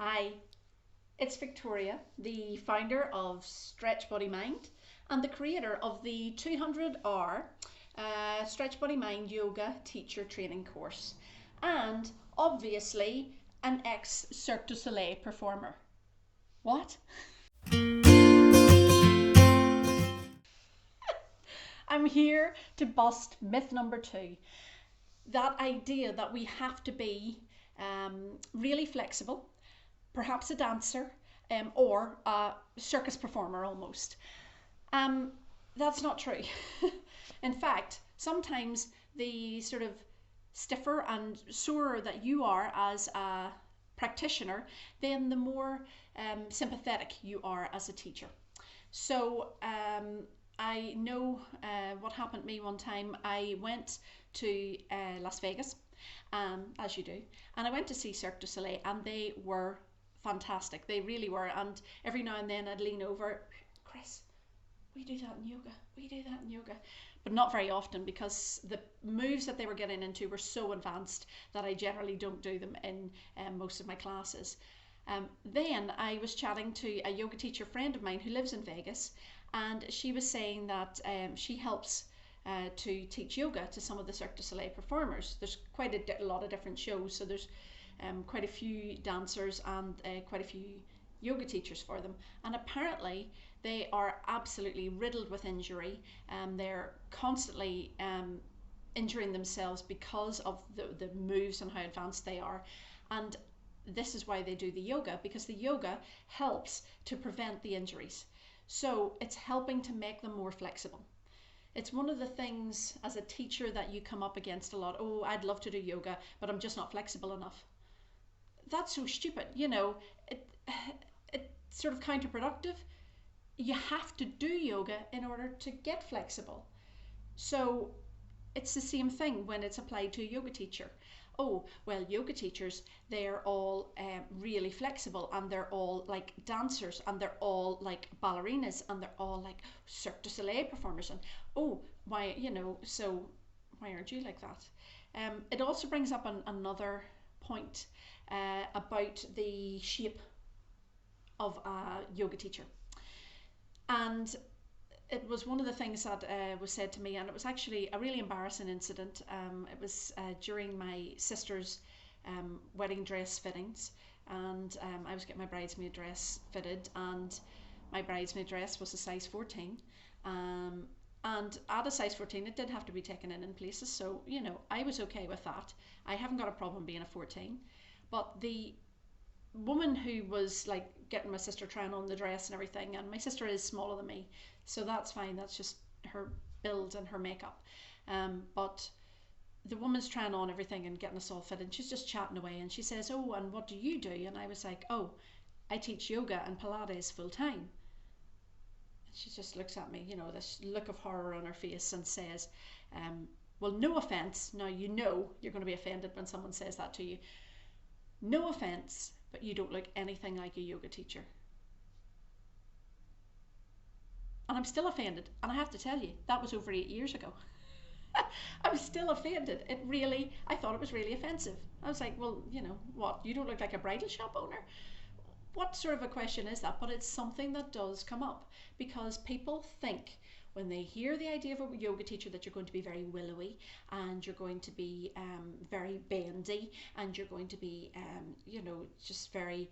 Hi, it's Victoria, the founder of Stretch Body Mind and the creator of the 200-hour Stretch Body Mind Yoga Teacher Training course, and obviously an ex Cirque du Soleil performer. What? I'm here to bust myth number two, that idea that we have to be really flexible, perhaps a dancer, or a circus performer almost. Um, that's not true. In fact, sometimes the sort of stiffer and sorer that you are as a practitioner, then the more sympathetic you are as a teacher. So I know what happened to me one time. I went to Las Vegas, as you do, and I went to see Cirque du Soleil, and they were fantastic. They really were. And every now and then I'd lean over, Chris, we do that in yoga. We do that in yoga. But not very often, because the moves that they were getting into were so advanced that I generally don't do them in most of my classes. Then I was chatting to a yoga teacher friend of mine who lives in Vegas, and she was saying that she helps to teach yoga to some of the Cirque du Soleil performers. There's quite a lot of different shows, so there's quite a few dancers and quite a few yoga teachers for them. And apparently they are absolutely riddled with injury. They're constantly injuring themselves because of the moves and how advanced they are. And this is why they do the yoga, because the yoga helps to prevent the injuries. So it's helping to make them more flexible. It's one of the things as a teacher that you come up against a lot. Oh, I'd love to do yoga, but I'm just not flexible enough. That's so stupid. It's sort of counterproductive. You have to do yoga in order to get flexible. So it's the same thing when it's applied to a yoga teacher. Oh, well, yoga teachers, they're all really flexible, and they're all like dancers, and they're all like ballerinas, and they're all like Cirque du Soleil performers. And oh, why, so why aren't you like that? It also brings up another point about the shape of a yoga teacher. And it was one of the things that was said to me, and it was actually a really embarrassing incident. It was during my sister's wedding dress fittings, and I was getting my bridesmaid dress fitted, and my bridesmaid dress was a size 14. And at a size 14, it did have to be taken in places, so I was okay with that. I haven't got a problem being a 14. But the woman who was like getting my sister trying on the dress and everything, and my sister is smaller than me, so that's fine, that's just her build and her makeup. But the woman's trying on everything and getting us all fitted, and she's just chatting away, and she says, oh, and what do you do? And I was like, oh, I teach yoga and Pilates full time. And she just looks at me, this look of horror on her face, and says, well, no offense, now you're going to be offended when someone says that to you. No offense, but you don't look anything like a yoga teacher. And I'm still offended. And I have to tell you, that was over 8 years ago. I'm still offended. I thought it was really offensive. I was like, well, what? You don't look like a bridal shop owner? What sort of a question is that? But it's something that does come up, because people think when they hear the idea of a yoga teacher that you're going to be very willowy, and you're going to be very bendy, and you're going to be, just very,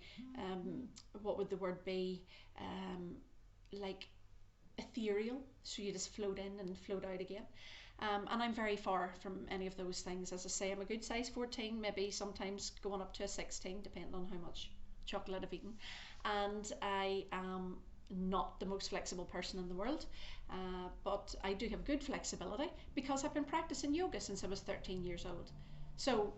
what would the word be, like ethereal, so you just float in and float out again. And I'm very far from any of those things. As I say, I'm a good size 14, maybe sometimes going up to a 16, depending on how much chocolate I've eaten. And I am not the most flexible person in the world, but I do have good flexibility because I've been practicing yoga since I was 13 years old. So,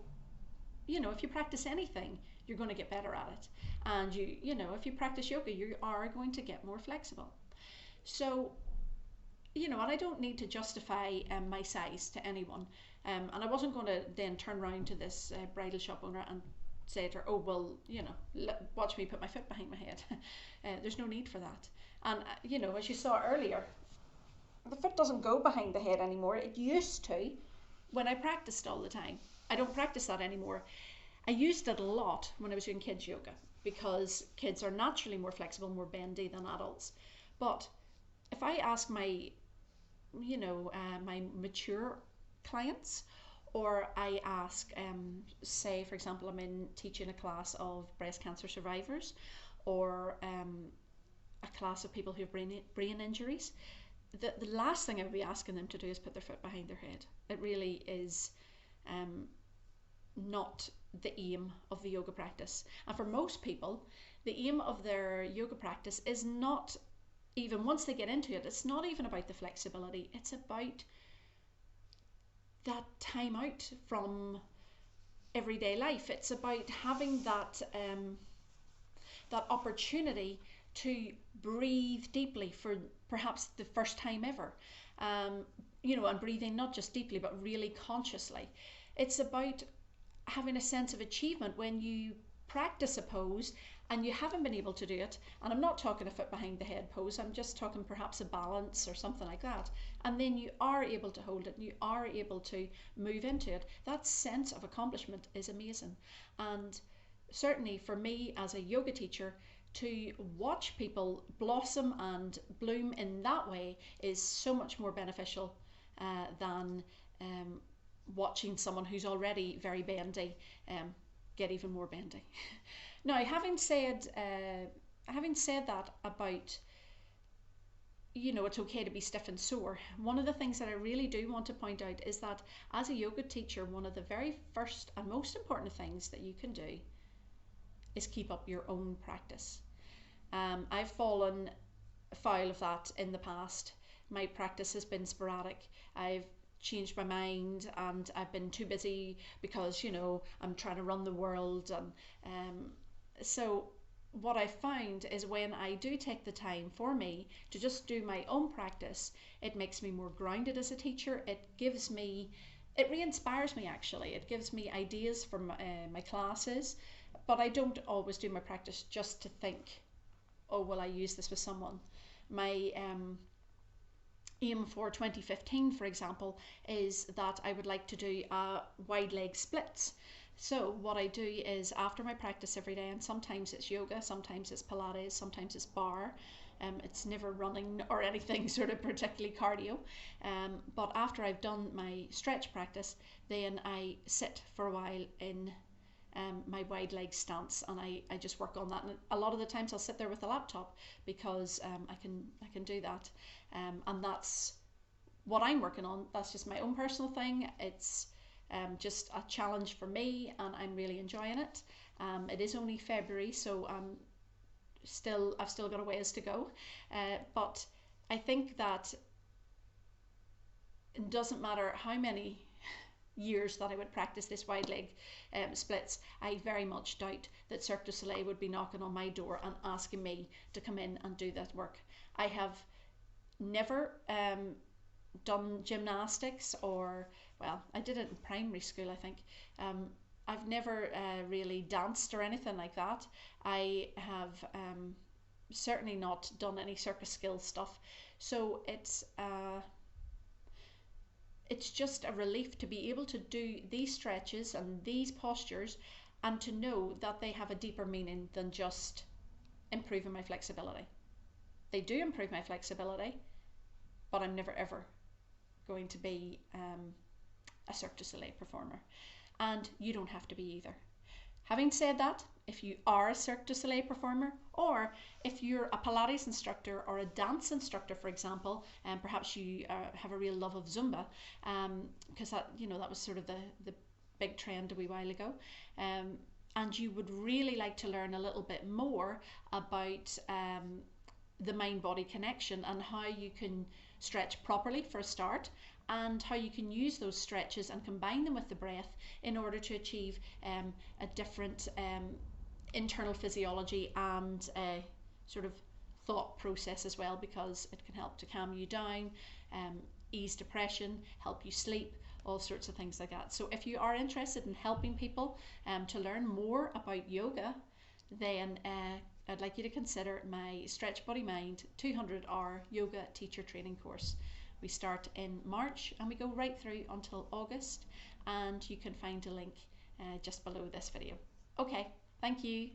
if you practice anything, you're going to get better at it. And if you practice yoga, you are going to get more flexible. So, and I don't need to justify my size to anyone. And I wasn't going to then turn around to this bridal shop owner and say to her, oh, well, watch me put my foot behind my head. There's no need for that. And, as you saw earlier, the foot doesn't go behind the head anymore. It used to when I practiced all the time. I don't practice that anymore. I used it a lot when I was doing kids yoga. because kids are naturally more flexible, more bendy than adults. But if I ask my, my mature clients, or I ask, say, for example, I'm in teaching a class of breast cancer survivors, or a class of people who have brain injuries, the last thing I would be asking them to do is put their foot behind their head. It really is not the aim of the yoga practice. And for most people, the aim of their yoga practice is not, even once they get into it, it's not even about the flexibility. It's about that time out from everyday life. It's about having that opportunity to breathe deeply for perhaps the first time ever. And breathing not just deeply but really consciously. It's about having a sense of achievement when you practice a pose and you haven't been able to do it. And I'm not talking a foot behind the head pose, I'm just talking perhaps a balance or something like that. And then you are able to hold it and you are able to move into it. That sense of accomplishment is amazing. And certainly for me as a yoga teacher, to watch people blossom and bloom in that way is so much more beneficial than watching someone who's already very bendy get even more bendy. Now, having said that about, it's okay to be stiff and sore, one of the things that I really do want to point out is that as a yoga teacher, one of the very first and most important things that you can do is keep up your own practice. I've fallen foul of that in the past. My practice has been sporadic. I've changed my mind and I've been too busy because I'm trying to run the world, and so what I found is when I do take the time for me to just do my own practice, it makes me more grounded as a teacher. It re-inspires me actually. It gives me ideas for my classes, but I don't always do my practice just to think, oh, will I use this with someone? My aim for 2015, for example, is that I would like to do wide leg splits. So what I do is after my practice every day, and sometimes it's yoga, sometimes it's Pilates, sometimes it's bar, it's never running or anything sort of particularly cardio, but after I've done my stretch practice, then I sit for a while in my wide leg stance, and I just work on that. And a lot of the times I'll sit there with a laptop because I can do that, and that's what I'm working on. That's just my own personal thing. It's just a challenge for me, and I'm really enjoying it. It is only February, so I've still got a ways to go, but I think that it doesn't matter how many years that I would practice this wide leg splits, I very much doubt that Cirque du Soleil would be knocking on my door and asking me to come in and do that work. I have never done gymnastics, or, well, I did it in primary school, I think. I've never really danced or anything like that. I have certainly not done any circus skills stuff. So it's just a relief to be able to do these stretches and these postures, and to know that they have a deeper meaning than just improving my flexibility. They do improve my flexibility, but I'm never ever going to be a Cirque du Soleil performer, and you don't have to be either. Having said that, if you are a Cirque du Soleil performer, or if you're a Pilates instructor or a dance instructor, for example, and perhaps you have a real love of Zumba, because that was sort of the big trend a wee while ago, and you would really like to learn a little bit more about the mind-body connection and how you can stretch properly for a start, and how you can use those stretches and combine them with the breath in order to achieve a different internal physiology and sort of thought process as well, because it can help to calm you down, ease depression, help you sleep, all sorts of things like that. So if you are interested in helping people to learn more about yoga, then I'd like you to consider my Stretch Body Mind 200-hour yoga teacher training course. We start in March and we go right through until August, and you can find a link just below this video. Okay, thank you.